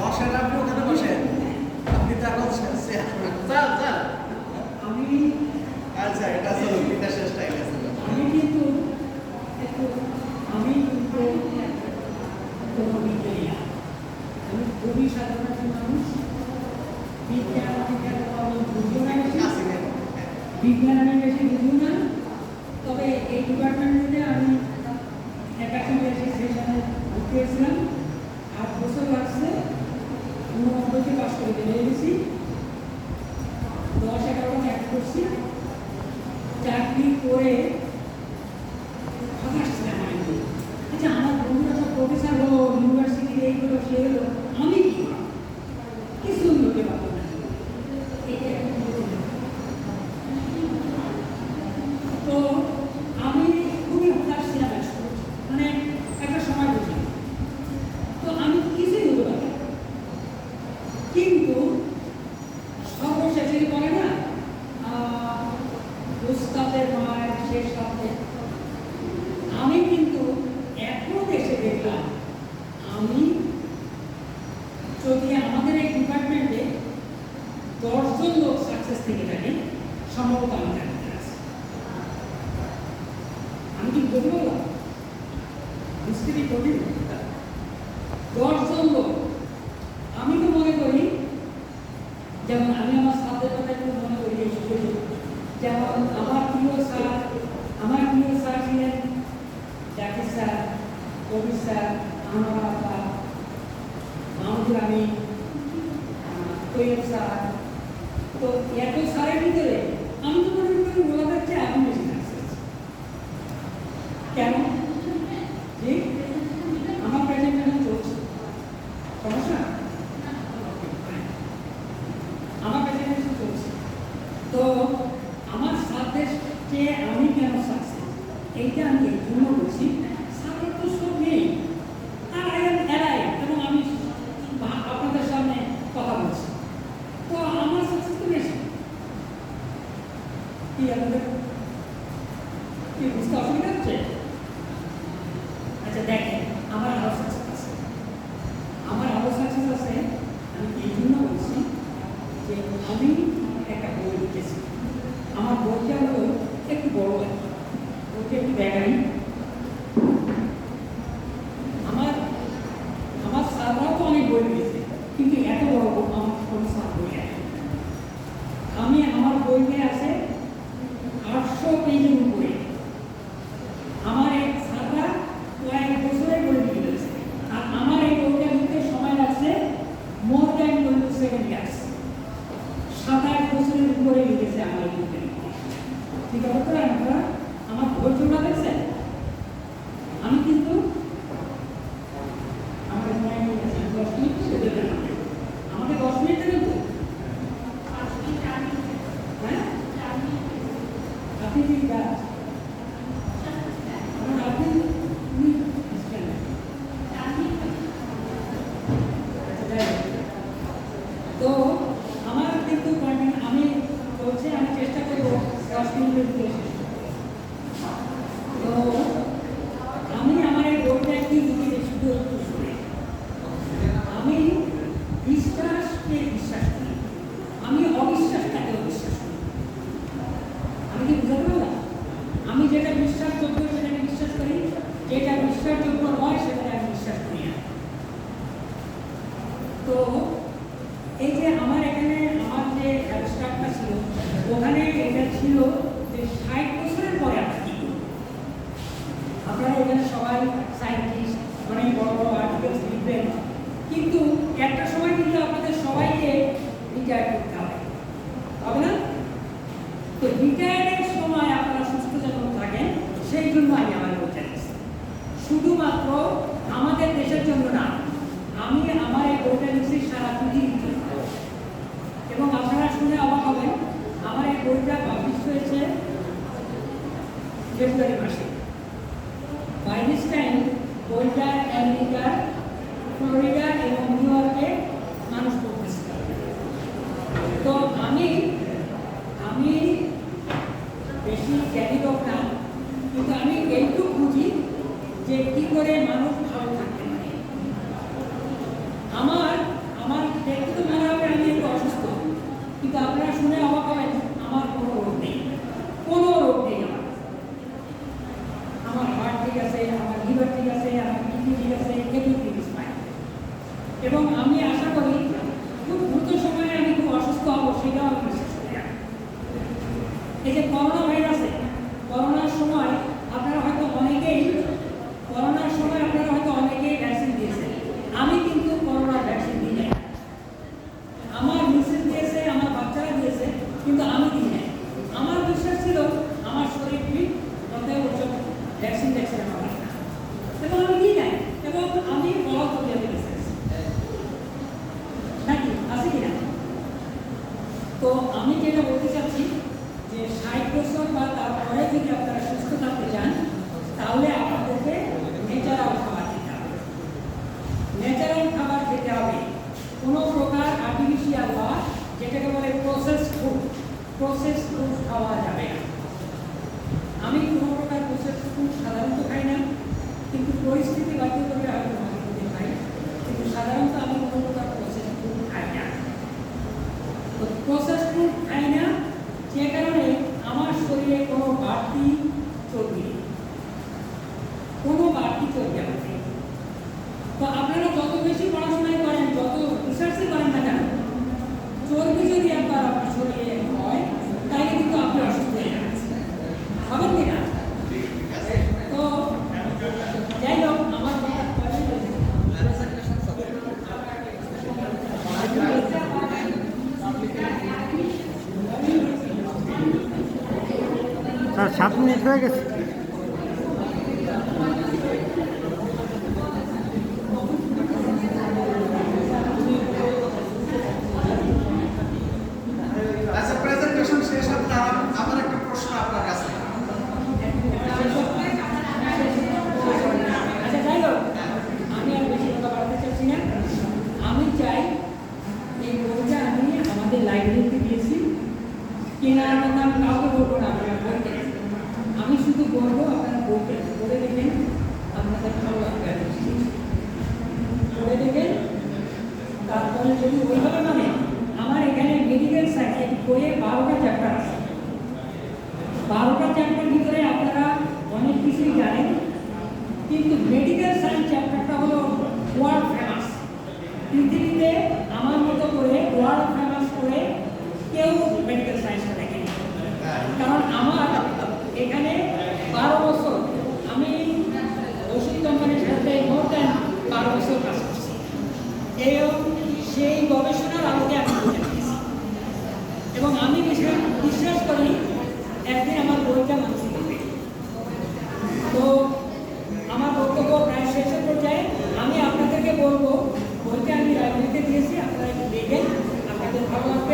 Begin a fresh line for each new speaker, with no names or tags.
বসেন, আপনি ওখানে বসেন, আপনি তো এখন
আমি
আচ্ছা, এটা ছিল বিকাশের স্টাইল আছে।
আমি কিন্তু আমি কিন্তু কোনো বিজ্ঞানী না, আমি খুবই সাধারণ একজন মানুষ। বিজ্ঞান আমি বুঝিও না বেশি, বিজ্ঞান আমি বেশি বুঝিও না। তবে এই ডিপার্টমেন্টে আমি একাডেমি সেশনে ভর্তি হয়েছিলাম, 8 বছর লাগছে, 89 পাস করে বেরিয়ে গেছি। 10-11 ম্যাথ করছি, চাকরি করে হতাশ ছিলাম আমি। আচ্ছা, আমার বন্ধুরা সব প্রফেসর হলো, ইউনিভার্সিটি এই হলো সে হলো, আমি কি কিছুই হতে পারবো না। তো আমি খুবই হতাশ ছিলাম, মানে একটা সময় বুঝি তো আমি কিছুই হতে পারি। কিন্তু সর্বশেষে বলে না উস্তাদের মায়ের শেষ রাতে, আমি কিন্তু এখন এসে দেখলাম আমি যদি আমাদের এই ডিপার্টমেন্টে 10 জন লোক সাকসেস থেকে থাকে, সম্ভবত আমি জানতে আছি। আমি কি বলতে পারলাম বুঝতে কি করি 10 জন লোক। আমি তো মনে করি, যেমন আমি আমার সাথের কথা একটু মনে করি, যেমন আমার প্রিয় স্যার ছিলেন জাকির স্যার, কবির স্যার, আনোয়ার আপা, মাহমুদুর আমি, তৈয়ব স্যার। তো এত স্যারের ভিতরে আমি তো মনে করি ওনাদের চেয়ে আমি বেশি সাকসেস। কেন? যে আমার প্রেজেন্টেশন চলছে, সমস্যা আমার প্রেজেন্টেশন চলছে, তো আমার সাথে চেয়ে আমি কেন সাকসেস, এইটা আমি এই জন্য বলছি। সাথের তো সব নেই, আর এরাই, এবং আমি আপনাদের সামনে কথা বলছি, তো আমার সাকসেস তো বেশি। কি আপনাদের কি বুঝতে অসুবিধা হচ্ছে? আচ্ছা দেখেন, আমার আরো সাকসেস আছে, আমার আরো সাকসেস আছে। আমি এই জন্য বলছি যে আমি একটা বই লিখেছি, আমার বইটা হলো একটু বড়, বইটা একটু ব্যাগানি। আমার স্যাররাও তো অনেক বই লিখেছে, কিন্তু এত বড় বই আমার কোনো স্যার বই নেই। আমি আমার বইতে আছে 800 পেজের উপরে। আমার এই স্যাররা কয়েক বছরে বই লিখে দিয়েছে, আর আমার এই বইটা লিখতে সময় লাগছে মোর দ্যান 27 ইয়ার্স। 7-8 বছরের উপরে লিখেছে আমার এই বইটা। ঠিক আছে, তো আপনারা আমার ধৈর্যটা দেখছেন। আমি কিন্তু আমাদের 10 মিনিট সেটা দেবেন, আমাকে 10 মিনিট দেবেন তো? হ্যাঁ, আপনি কি তো আমার কিন্তু আমি বলছি, আমি চেষ্টা করবো 10 মিনিটের ভিতরে শেষ করতে। তো আমি আমার এই বইটা একটু শুধু শুনি, আমি বিশ্বাসকে বিশ্বাস করি, আমি অবিশ্বাসটাকে অবিশ্বাস করি। আমি কি বুঝতে পারলাম? আমি যেটা বিশ্বাসযোগ্য সেটাকে বিশ্বাস করি, যেটা বিশ্বাসযোগ্য নয় সেটাকে আমি বিশ্বাস করি না। তো এই যে আমার এখানে আমার যে অ্যাবস্ট্রাক্টটা ছিল, ওখানে এটা ছিল যে 60 বছরের পরে আমরা কি করব। আপনারা এখানে সবাই সায়েন্টিস্ট, অনেক বড় বড় আর্টিকেলস লিখবেন, কিন্তু একটা সময় কিন্তু আপনাদের সবাইকে রিটায়ার করতে হবে, হবে না? তো রিটায়ারের সময় আপনারা সুস্থ যেন থাকেন, সেই জন্য আমি আমার বইটা লিখছি। শুধুমাত্র আমাদের দেশের জন্য না, আমি আমার এই বইটা লিখছি সারা পৃথিবীর জন্য। এবং আপনারা শুনে অবাক হবেন, আমার এই বইটা পাবলিশ হয়েছে ফেব্রুয়ারি মাসে। বাই দিস টাইম বইটা আমেরিকার ফ্লোরিডা এবং নিউ ইয়র্কে মানুষ পড়তেছে। তো এবং আমি আশা করি খুব দ্রুত সময়ে আমি খুব অসুস্থ হব, সেটাও আমি বিশ্বাস করি। এই যে করোনা ভাইরাসে, করোনার সময় আপনারা হয়তো অনেকেই ভ্যাকসিন দিয়েছেন। আমি কিন্তু করোনার ভ্যাকসিন দিই নাই। আমার মিসেস দিয়েছে, আমার বাচ্চারা দিয়েছে, কিন্তু আমি দিই নাই। আমার বিশ্বাস ছিল আমার শরীর ফিট, অতএব ওসব ভ্যাকসিন আমার লাগে না, এবং আমি দিই নাই। এবং আমি বড় করে বিশ্বাস নাকি আছে কিনা। তো আমি যেটা বলতে চাচ্ছি যে 60 বছর বা তারপরে যদি আপনারা সুস্থ থাকতে চান, তাহলে আপনাদেরকে ন্যাচারাল খাবার খেতে হবে। ন্যাচারাল খাবার খেতে হবে, কোনো প্রকার আর্টিফিশিয়াল বা যেটাকে বলে প্রসেস ফুড খাওয়া যাবে না। আমি কোনো প্রকার প্রসেস ফুড সাধারণত খাই না, কিন্তু পরিস্থিতি বাধ্য করলে হয়তো মাঝে মধ্যে খাই, কিন্তু সাধারণত আমি কোনো প্রকার প্রসেস ফুড খাই না। তো প্রসেস ফুড খাই না, যে কারণে আমার শরীরে কোনো বাড়তি চর্বি নেই, কোনো বাড়তি চর্বি আমার নেই। তো আপনারা যত বেশি পড়াশোনায় করেন, যত রিসার্চই করেন না কেন, চর্বি যদি একবার আপনার শরীরে হয়, তাহলে কিন্তু আপনি অসুস্থ হয়ে যাবেন, হবেন কিনা? তো যাই হোক, আমার
স্যার 7 মিনিট হয়ে গেছে।
আচ্ছা, প্রেজেন্টেশন শেষ হতে আমার একটা প্রশ্ন আপনার কাছে।
আচ্ছা, যাই হোক, আমি আর বেশি কথা বাড়াতে চাচ্ছি না। আমি চাই এই বইটা আমি আমাদের লাইব্রেরিতে দিয়েছি, কেনার মতো আমি কাউকে বলবো না আপনারা বই কিনেন। আমি শুধু বলবো আপনারা বইটা পড়ে দেখেন, আপনাদের ভালো লাগবে, পড়ে দেখেন। তারপরে যদি ওইভাবে মানে আমার এখানে মেডিকেল সায়েন্স বইয়ে 12টা চ্যাপ্টার আছে। 12টা চ্যাপ্টার ভিতরে আপনারা অনেক কিছুই জানেন, কিন্তু মেডিকেল সায়েন্স চ্যাপ্টারটা হলো ওয়ার্ল্ড ফেমাস। পৃথিবীতে আমার মতো করে ওয়ার্ল্ড ফেমাস করে কেউ মেডিকেল সায়েন্সটা দেখেনি। কারণ আমার এখানে 12 বছর আমি ওষুধ কোম্পানির সাথে মোর দ্যান 12 বছর কাজ করছি। সেই গবেষণার আলোকে আমি বইটা দিয়েছি, এবং আমি বিশ্বাস করি একদিন আমার বইটা মানুষ দেখবে। তো আমার বক্তব্য প্রায় শেষের পর্যায়ে। আমি আপনাদেরকে বলবো, বইটা আমি লাইব্রেরিতে দিয়েছি, আপনারা একটু দেখেন, আপনাদের ভালো লাগবে।